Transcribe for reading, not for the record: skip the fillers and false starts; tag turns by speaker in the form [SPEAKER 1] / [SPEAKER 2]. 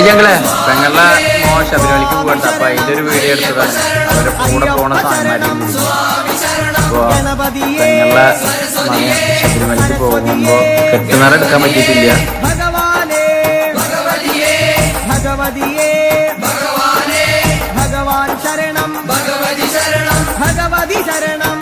[SPEAKER 1] ഞങ്ങളെ പെങ്ങളുടെ ശബരിമലയ്ക്ക് പോകണ്ട. അപ്പൊ അതിന്റെ ഒരു വീഡിയോ എടുത്തതാണ്. അവരെ കൂടെ പോണ സാധനമായിരിക്കും. അപ്പൊ പെങ്ങളുടെ മകൻ ശബരിമലയ്ക്ക് പോകുമ്പോ കെട്ടുനിറ എടുക്കാൻ പറ്റിയിട്ടില്ല.
[SPEAKER 2] ഭഗവാൻ ശരണം ഭഗവതി ശരണം ഭഗവതി ശരണം